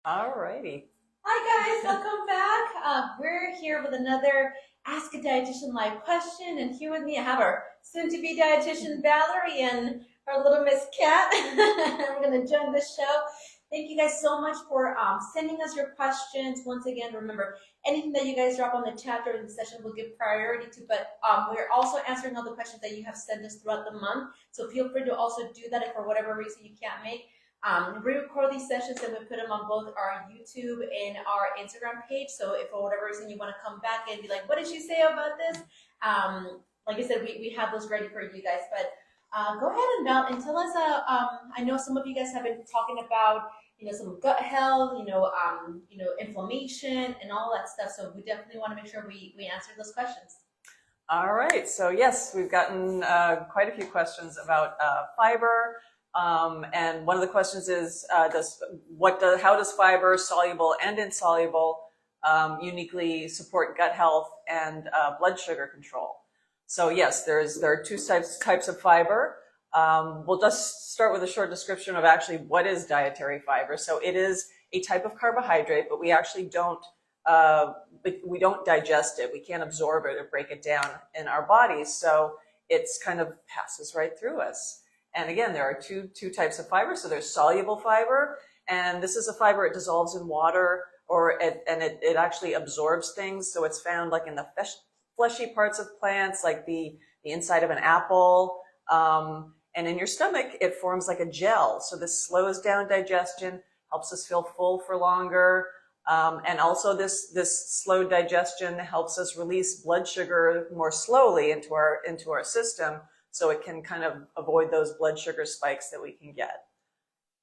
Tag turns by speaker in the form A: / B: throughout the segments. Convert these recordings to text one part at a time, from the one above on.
A: All righty.
B: Hi guys, welcome back. We're here with another Ask a Dietitian live question, and here with me I have our soon-to-be dietitian Valerie and our little Miss Cat. We're going to join the show. Thank you guys so much for sending us your questions. Once again, remember, anything that you guys drop on the chat during the session we'll give priority to, but we're also answering all the questions that you have sent us throughout the month, so feel free to also do that if for whatever reason you can't make. We record these sessions and we put them on both our YouTube and our Instagram page. So if for whatever reason you want to come back and be like, what did she say about this? Like I said, we have those ready for you guys. But go ahead and Val and tell us. I know some of you guys have been talking about some gut health, inflammation and all that stuff. So we definitely want to make sure we answer those questions.
A: All right. So yes, we've gotten quite a few questions about fiber. And one of the questions is, how does fiber, soluble and insoluble, uniquely support gut health and blood sugar control? So yes, there are two types of fiber. We'll just start with a short description of actually what is dietary fiber. So it is a type of carbohydrate, but we actually don't digest it. We can't absorb it or break it down in our bodies. So it's kind of passes right through us. And again, there are two types of fiber. So there's soluble fiber, and this is a fiber, it dissolves in water, and it actually absorbs things. So it's found like in the fleshy parts of plants, like the inside of an apple, and in your stomach, it forms like a gel. So this slows down digestion, helps us feel full for longer. And also this slow digestion helps us release blood sugar more slowly into our system, so it can kind of avoid those blood sugar spikes that we can get.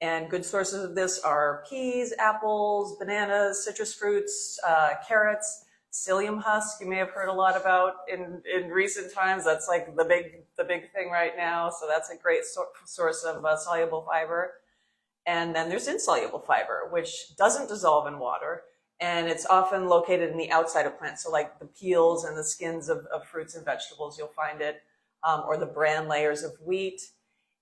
A: And good sources of this are peas, apples, bananas, citrus fruits, carrots, psyllium husk. You may have heard a lot about in recent times. That's like the big thing right now. So that's a great source of soluble fiber. And then there's insoluble fiber, which doesn't dissolve in water, and it's often located in the outside of plants. So like the peels and the skins of fruits and vegetables, you'll find it, or the bran layers of wheat.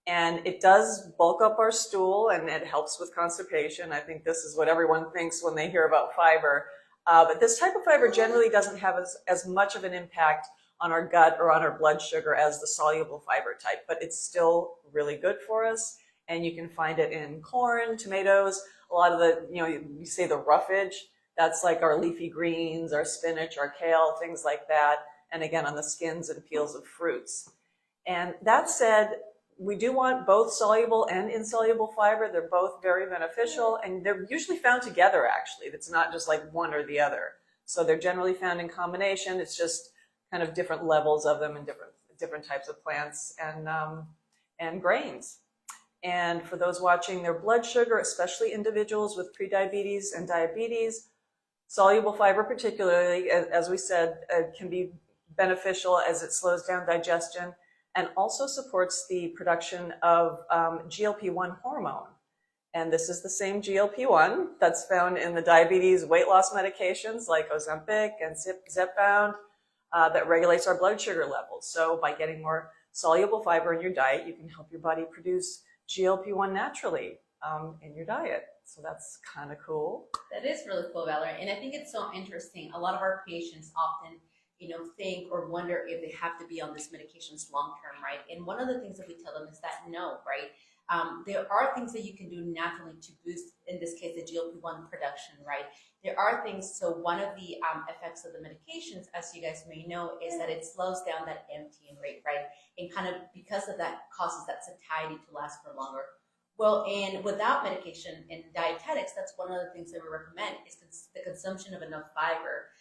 A: And it does bulk up our stool, and it helps with constipation. I think this is what everyone thinks when they hear about fiber. But this type of fiber generally doesn't have as much of an impact on our gut or on our blood sugar as the soluble fiber type, but it's still really good for us. And you can find it in corn, tomatoes, a lot of the, you say the roughage, that's like our leafy greens, our spinach, our kale, things like that. And again, on the skins and peels of fruits. And that said, we do want both soluble and insoluble fiber. They're both very beneficial, and they're usually found together, actually. It's not just like one or the other. So they're generally found in combination. It's just kind of different levels of them in different types of plants and grains. And for those watching their blood sugar, especially individuals with prediabetes and diabetes, soluble fiber particularly, as we said, can be beneficial as it slows down digestion and also supports the production of GLP-1 hormone. And this is the same GLP-1 that's found in the diabetes weight loss medications like Ozempic and Zepbound that regulates our blood sugar levels. So by getting more soluble fiber in your diet, you can help your body produce GLP-1 naturally in your diet. So that's kind of cool.
B: That is really cool, Valerie. And I think it's so interesting. A lot of our patients often, think or wonder if they have to be on these medications long term, right? And one of the things that we tell them is that no, right? There are things that you can do naturally to boost, in this case, the GLP-1 production, right? There are things, so one of the effects of the medications, as you guys may know, is that it slows down that emptying rate, right? And kind of because of that causes that satiety to last for longer. Well, and without medication in dietetics, that's one of the things that we recommend is the consumption of enough fiber.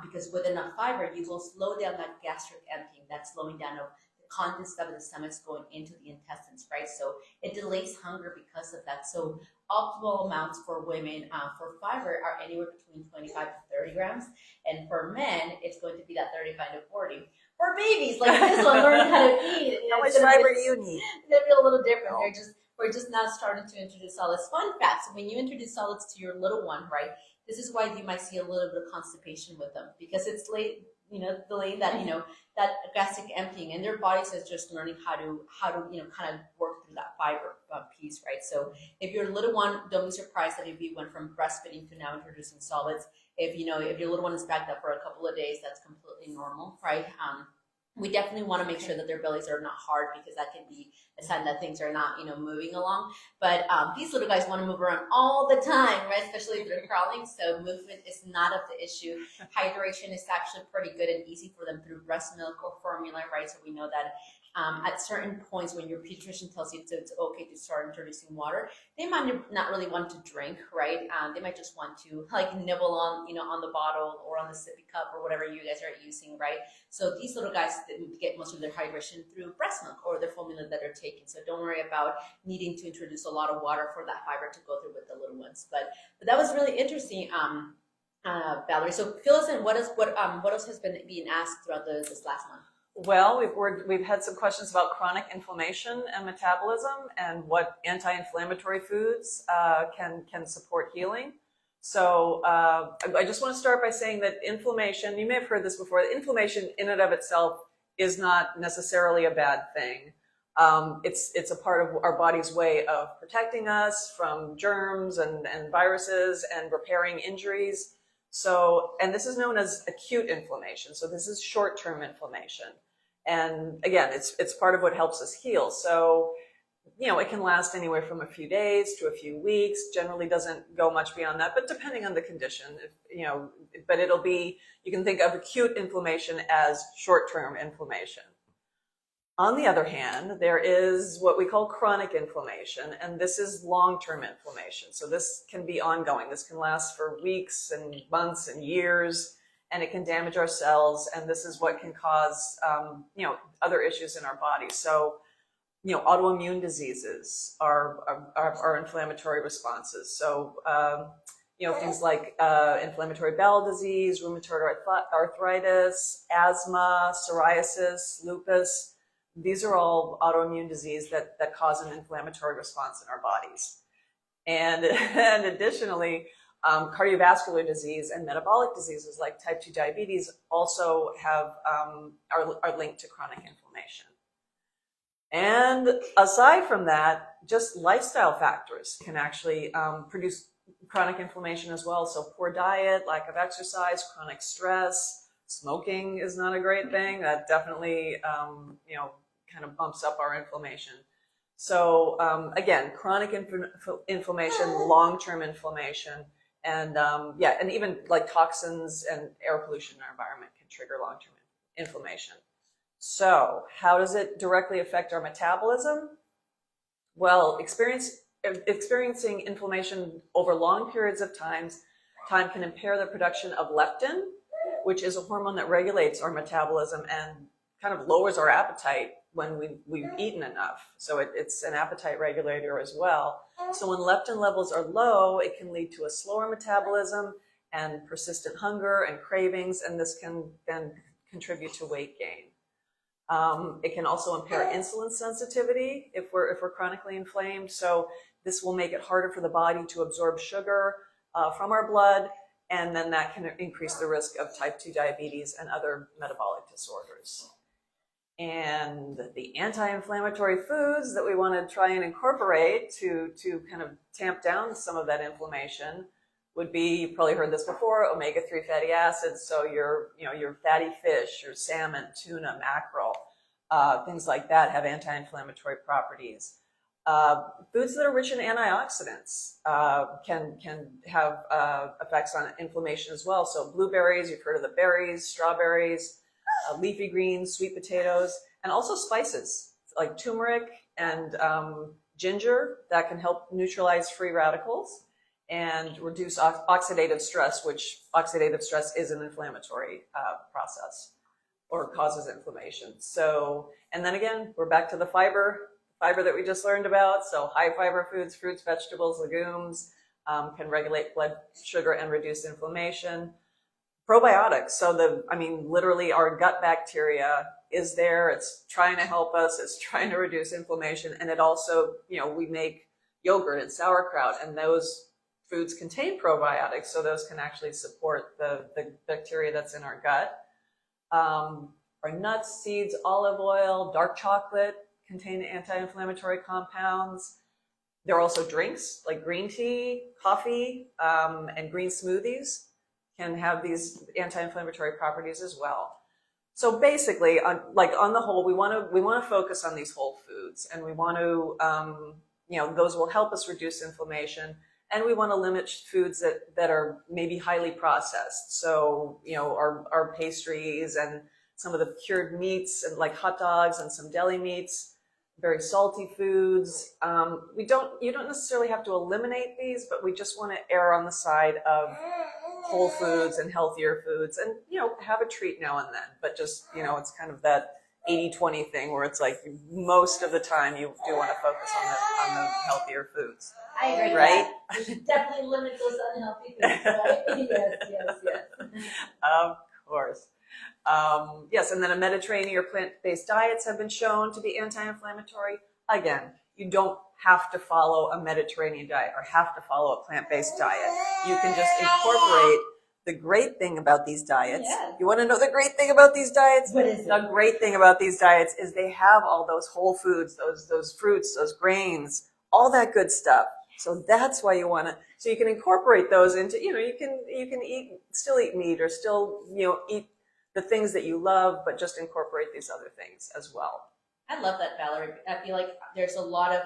B: Because with enough fiber, you will slow down that gastric emptying, that slowing down of the contents of the stomachs going into the intestines, right? So it delays hunger because of that. So optimal amounts for women for fiber are anywhere between 25 to 30 grams. And for men, it's going to be that 35 to 40. For babies like this one, learning how to eat.
A: How much fiber do you need?
B: It's going to be a little different. We're just now starting to introduce solids. Fun fact, so when you introduce solids to your little one, right, this is why you might see a little bit of constipation with them, because it's late, delaying that, that gastric emptying, and their bodies is just learning how to kind of work through that fiber piece, right? So if your little one, don't be surprised that if you went from breastfeeding to now introducing solids, if your little one is backed up for a couple of days, that's completely normal, right? We definitely want to make sure that their bellies are not hard, because that can be a sign that things are not, moving along. But these little guys want to move around all the time, right? Especially if they're crawling. So movement is not of the issue. Hydration is actually pretty good and easy for them through breast milk or formula, right? So we know that at certain points when your pediatrician tells you it's okay to start introducing water, they might not really want to drink, right? They might just want to nibble on, on the bottle or on the sippy cup or whatever you guys are using, right? So these little guys get most of their hydration through breast milk or the formula that they're taking. So don't worry about needing to introduce a lot of water for that fiber to go through with the little ones. But that was really interesting, Valerie. So fill us in. What else has been being asked throughout this last month?
A: Well, we've had some questions about chronic inflammation and metabolism, and what anti-inflammatory foods can support healing. So I just want to start by saying that inflammation, you may have heard this before, inflammation in and of itself is not necessarily a bad thing. It's a part of our body's way of protecting us from germs and viruses and repairing injuries. So, and this is known as acute inflammation. So this is short-term inflammation. And again, it's part of what helps us heal. So, it can last anywhere from a few days to a few weeks, generally doesn't go much beyond that, but depending on the condition, but you can think of acute inflammation as short-term inflammation. On the other hand, there is what we call chronic inflammation, and this is long-term inflammation. So this can be ongoing. This can last for weeks and months and years, and it can damage our cells, and this is what can cause, other issues in our body. So, autoimmune diseases are inflammatory responses. So, things like inflammatory bowel disease, rheumatoid arthritis, asthma, psoriasis, lupus. These are all autoimmune disease that cause an inflammatory response in our bodies. And additionally, cardiovascular disease and metabolic diseases like type 2 diabetes also are linked to chronic inflammation. And aside from that, just lifestyle factors can actually produce chronic inflammation as well. So poor diet, lack of exercise, chronic stress, smoking is not a great thing. That definitely, kind of bumps up our inflammation. So again, chronic inflammation, long-term inflammation, and and even like toxins and air pollution in our environment can trigger long-term inflammation. So how does it directly affect our metabolism? Well, experiencing inflammation over long periods of time can impair the production of leptin, which is a hormone that regulates our metabolism and kind of lowers our appetite when we've eaten enough. So it's an appetite regulator as well. So when leptin levels are low, it can lead to a slower metabolism and persistent hunger and cravings, and this can then contribute to weight gain. It can also impair insulin sensitivity if we're chronically inflamed. So this will make it harder for the body to absorb sugar from our blood, and then that can increase the risk of type 2 diabetes and other metabolic disorders. And the anti-inflammatory foods that we want to try and incorporate to kind of tamp down some of that inflammation would be, you've probably heard this before, omega-3 fatty acids. So your fatty fish, your salmon, tuna, mackerel, things like that have anti-inflammatory properties. Foods that are rich in antioxidants can have effects on inflammation as well. So blueberries, you've heard of the berries, strawberries, leafy greens, sweet potatoes, and also spices like turmeric and ginger that can help neutralize free radicals and reduce oxidative stress, which oxidative stress is an inflammatory process or causes inflammation. So, and then again, we're back to the fiber that we just learned about. So high fiber foods, fruits, vegetables, legumes can regulate blood sugar and reduce inflammation. Probiotics, so literally our gut bacteria is there. It's trying to help us. It's trying to reduce inflammation. And it also, we make yogurt and sauerkraut, and those foods contain probiotics, so those can actually support the bacteria that's in our gut. Our nuts, seeds, olive oil, dark chocolate contain anti-inflammatory compounds. There are also drinks like green tea, coffee, and green smoothies can have these anti-inflammatory properties as well. So basically, on the whole, we want to focus on these whole foods, and we want to, those will help us reduce inflammation, and we want to limit foods that are maybe highly processed. So, our pastries and some of the cured meats, and like hot dogs and some deli meats, very salty foods. You don't necessarily have to eliminate these, but we just want to err on the side of whole foods and healthier foods, and have a treat now and then, but just it's kind of that 80-20 thing where it's like most of the time you do want to focus on the healthier foods.
B: I agree.
A: Right?
B: We should definitely limit those unhealthy foods, right? Yes.
A: Of course. Yes, and then a Mediterranean or plant-based diets have been shown to be anti-inflammatory. Again, you don't have to follow a Mediterranean diet or have to follow a plant-based diet. You can just incorporate the great thing about these diets.
B: Yes.
A: You want to know the great thing about these diets?
B: What is it?
A: The great thing about these diets is they have all those whole foods, those fruits, those grains, all that good stuff. So that's why you want to. So you can incorporate those into. You can still eat meat or still eat the things that you love, but just incorporate these other things as well.
B: I love that, Valerie. I feel like there's a lot of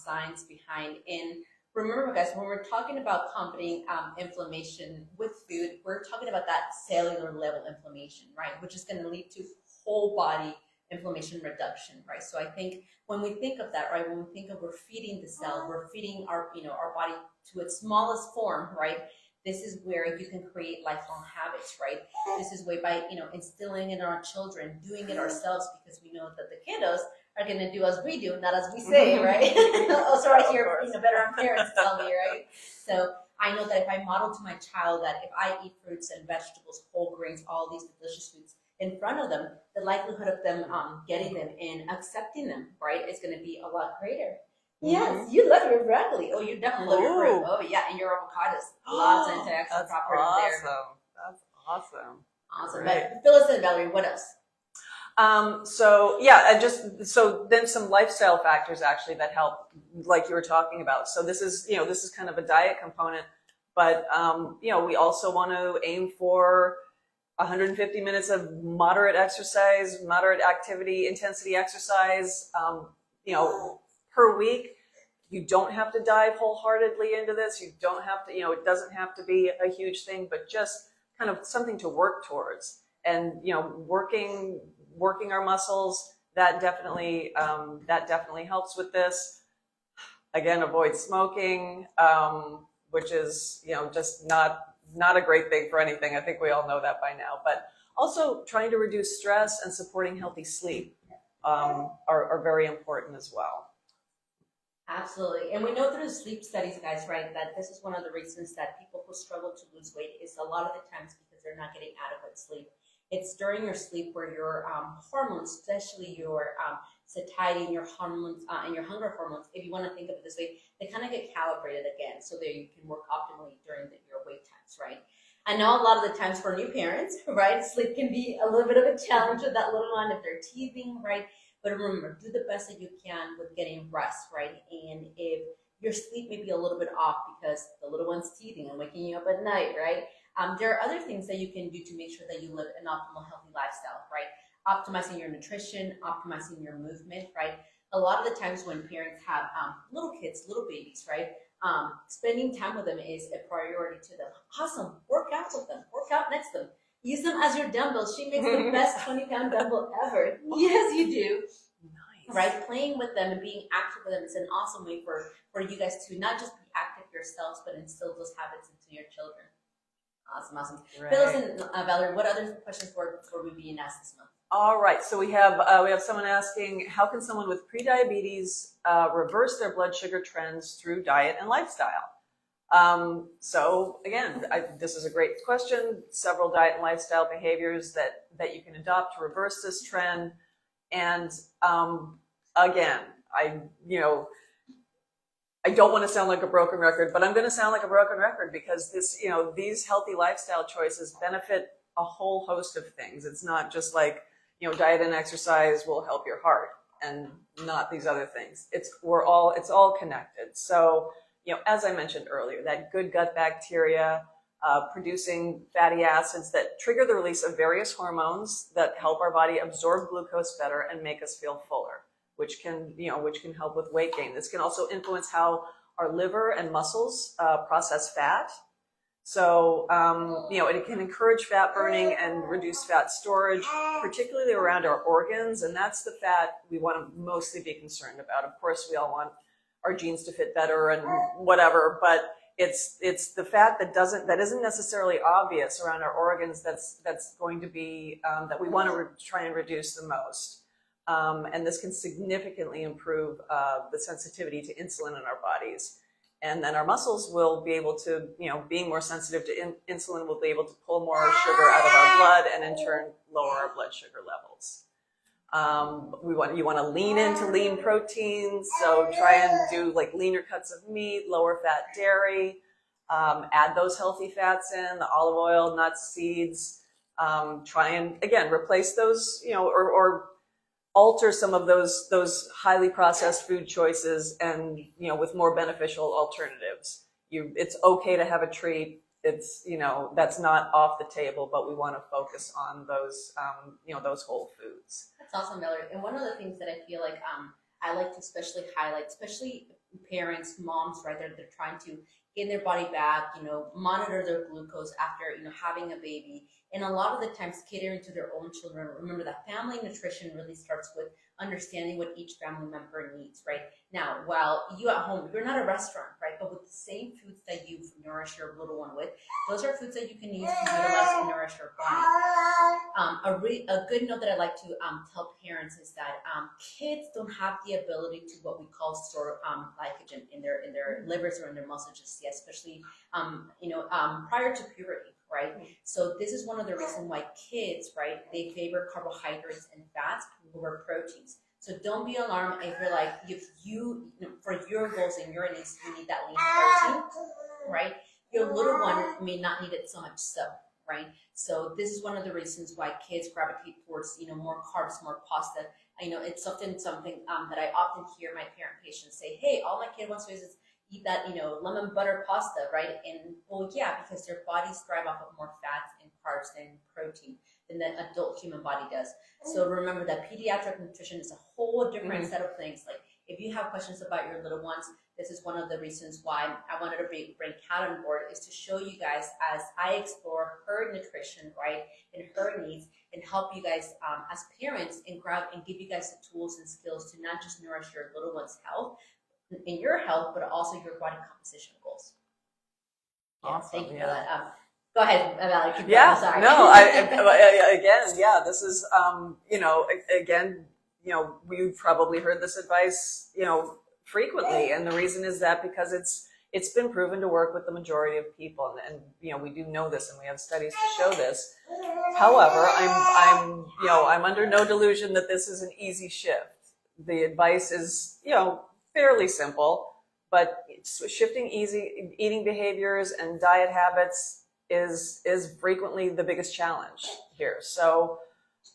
B: science behind. And remember, guys, when we're talking about combating inflammation with food, we're talking about that cellular level inflammation, right? Which is going to lead to whole body inflammation reduction, right? So I think when we think of that, right, when we think of we're feeding the cell, we're feeding our body to its smallest form, right? This is where you can create lifelong habits, right? This is way by, instilling in our children, doing it ourselves, because we know that the kiddos are going to do as we do, not as we say, right? Also, I hear, veteran parents tell me, right? So I know that if I model to my child that if I eat fruits and vegetables, whole grains, all these delicious foods in front of them, the likelihood of them getting them and accepting them, right, is going to be a lot greater. Yes, you love your broccoli. Oh, you definitely love your fruit. Oh, yeah, and your avocados. Lots of antioxidant properties there.
A: That's awesome.
B: Awesome.
A: Right.
B: But fill us in, Valerie. What else?
A: So then some lifestyle factors actually that help, like you were talking about. So this is kind of a diet component, but we also want to aim for 150 minutes of moderate exercise, moderate activity, intensity exercise, per week. You don't have to dive wholeheartedly into this. You don't have to, it doesn't have to be a huge thing, but just kind of something to work towards. And, working our muscles, that definitely helps with this. Again, avoid smoking, which is, just not a great thing for anything. I think we all know that by now, but also trying to reduce stress and supporting healthy sleep are very important as well.
B: Absolutely. And we know through the sleep studies, guys, right, that this is one of the reasons that people who struggle to lose weight is a lot of the times because they're not getting adequate sleep. It's during your sleep where your hormones, especially your satiety and your hormones and your hunger hormones, if you want to think of it this way, they kind of get calibrated again so that you can work optimally during your wake times, right? I know a lot of the times for new parents, right, sleep can be a little bit of a challenge with that little one if they're teething, right? But remember, do the best that you can with getting rest, right? And if your sleep may be a little bit off because the little one's teething and waking you up at night, right? There are other things that you can do to make sure that you live an optimal, healthy lifestyle, right? Optimizing your nutrition, optimizing your movement, right? A lot of the times when parents have little kids, little babies, right? Spending time with them is a priority to them. Awesome. Work out with them. Work out next to them. Use them as your dumbbells. She makes the best 20-pound dumbbell ever. Yes, you do. Nice. Right? Playing with them and being active with them is an awesome way for you guys to not just be active yourselves, but instill those habits into your children. Awesome.
A: Right.
B: Fill us in, Valerie, what other questions were we being asked this month?
A: All right. So we have someone asking, how can someone with prediabetes reverse their blood sugar trends through diet and lifestyle? So again, this is a great question. Several diet and lifestyle behaviors that you can adopt to reverse this trend. And again, I don't want to sound like a broken record, but I'm going to sound like a broken record because these healthy lifestyle choices benefit a whole host of things. It's not just like, diet and exercise will help your heart and not these other things. It's all connected. So, as I mentioned earlier, that good gut bacteria, producing fatty acids that trigger the release of various hormones that help our body absorb glucose better and make us feel fuller, which can help with weight gain. This can also influence how our liver and muscles process fat. So, it can encourage fat burning and reduce fat storage, particularly around our organs. And that's the fat we want to mostly be concerned about. Of course, we all want our genes to fit better and whatever, but it's the fat that isn't necessarily obvious around our organs that's going to be, that we want to try and reduce the most. And this can significantly improve the sensitivity to insulin in our bodies. And then our muscles will be able to, being more sensitive to insulin, will be able to pull more sugar out of our blood and in turn lower our blood sugar levels. You want to lean into lean proteins, so try and do like leaner cuts of meat, lower fat dairy, add those healthy fats in, the olive oil, nuts, seeds. Try and, again, replace those, or alter some of those highly processed food choices and, with more beneficial alternatives. It's okay to have a treat. It's, that's not off the table, but we want to focus on those, those whole foods.
B: That's awesome, Mallory. And one of the things that I feel like I like to especially highlight, especially parents, moms, right? They're trying to get their body back, monitor their glucose after, having a baby. And a lot of the times catering to their own children. Remember that family nutrition really starts with understanding what each family member needs, right? Now, while you at home, you're not a restaurant, right? But with the same foods that you nourish your little one with, those are foods that you can use to utilize to nourish your body. A good note that I like to tell parents is that kids don't have the ability to what we call store glycogen in their livers or in their muscles just yet, especially prior to puberty. Right? So this is one of the reasons why kids, right, they favor carbohydrates and fats over proteins. So don't be alarmed if you're like, for your goals and your needs, you need that lean protein, right? Your little one may not need it so much so, right? So this is one of the reasons why kids gravitate towards, more carbs, more pasta. It's often something that I often hear my parent patients say, hey, all my kid wants to do is eat that, lemon butter pasta, right? And well, yeah, because their bodies thrive off of more fats and carbs than protein than the adult human body does. So remember that pediatric nutrition is a whole different set of things. Like if you have questions about your little ones, this is one of the reasons why I wanted to bring Kat on board, is to show you guys as I explore her nutrition, right, and her needs, and help you guys as parents and give you guys the tools and skills to not just nourish your little one's health, in your health, but also your body composition goals.
A: Awesome.
B: Thank you for that. Go ahead, Valerie. Keep
A: Yeah.
B: going. Sorry.
A: No. This is we've probably heard this advice, frequently, and the reason is that because it's been proven to work with the majority of people, and we do know this, and we have studies to show this. However, I'm under no delusion that this is an easy shift. The advice is, fairly simple, but shifting eating behaviors and diet habits is frequently the biggest challenge here. So,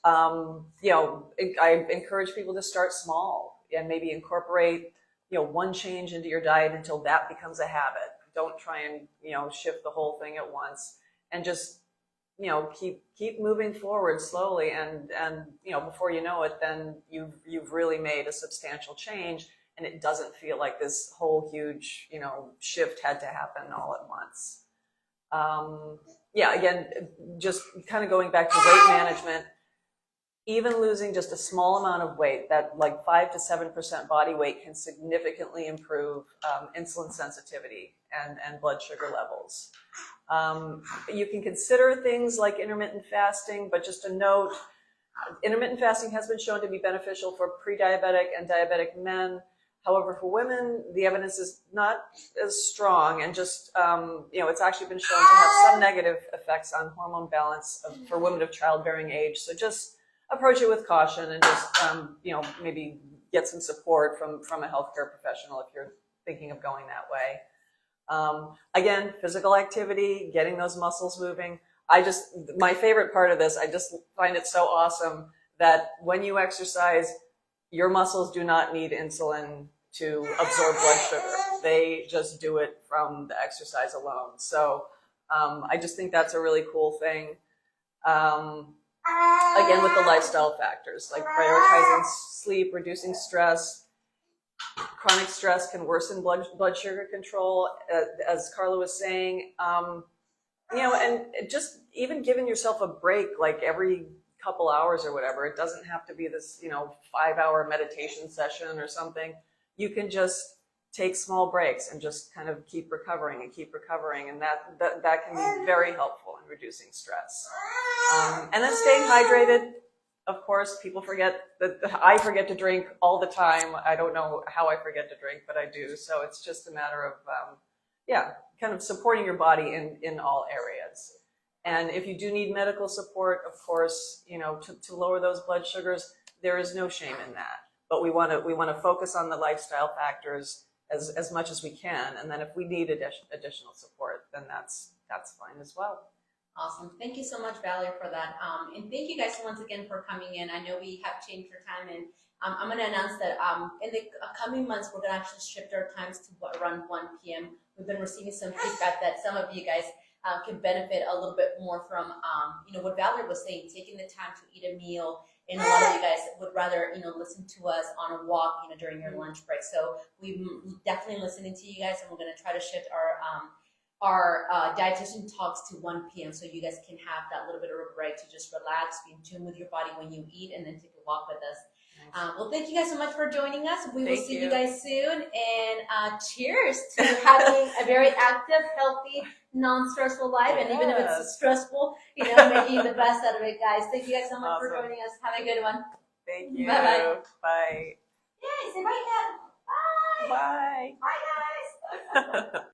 A: I encourage people to start small and maybe incorporate, one change into your diet until that becomes a habit. Don't try and, shift the whole thing at once, and just, keep moving forward slowly. And before you know it, then you've really made a substantial change. And it doesn't feel like this whole huge, shift had to happen all at once. Again, just kind of going back to weight management, even losing just a small amount of weight, that like 5 to 7% body weight, can significantly improve insulin sensitivity and blood sugar levels. You can consider things like intermittent fasting, but just a note, intermittent fasting has been shown to be beneficial for pre-diabetic and diabetic men. However, for women, the evidence is not as strong, and just, it's actually been shown to have some negative effects on hormone balance for women of childbearing age. So just approach it with caution, and just, maybe get some support from a healthcare professional if you're thinking of going that way. Again, physical activity, getting those muscles moving. my favorite part of this, I just find it so awesome that when you exercise, your muscles do not need insulin to absorb blood sugar. They just do it from the exercise alone. So I just think that's a really cool thing. Again, with the lifestyle factors, like prioritizing sleep, reducing stress. Chronic stress can worsen blood sugar control, as Carla was saying. And just even giving yourself a break, like every couple hours or whatever. It doesn't have to be this, 5-hour meditation session or something. You can just take small breaks and just kind of keep recovering, and that can be very helpful in reducing stress. And then staying hydrated. Of course, people forget that I forget to drink all the time. I don't know how I forget to drink, but I do. So it's just a matter of, kind of supporting your body in all areas. And if you do need medical support, of course, to lower those blood sugars, there is no shame in that. But we want to focus on the lifestyle factors as much as we can. And then if we need additional support, then that's fine as well.
B: Awesome. Thank you so much, Valerie, for that. And thank you guys once again for coming in. I know we have changed our time, and I'm going to announce that in the coming months, we're going to actually shift our times to around 1 p.m. We've been receiving some feedback that some of you guys can benefit a little bit more from, what Valerie was saying, taking the time to eat a meal. And a lot of you guys would rather, listen to us on a walk, during your lunch break. So we're definitely listening to you guys, and we're going to try to shift our dietitian talks to 1 p.m. so you guys can have that little bit of a break to just relax, be in tune with your body when you eat, and then take a walk with us. Well, thank you guys so much for joining us. We will see you guys soon. And cheers to having a very active, healthy, non-stressful life. And even if it's stressful, making the best out of it, guys. Thank you guys so much for joining us. Have a good one.
A: Thank you.
B: Bye-bye.
A: Bye.
B: Yay, say bye, Kat. Bye.
A: Bye.
B: Bye, guys.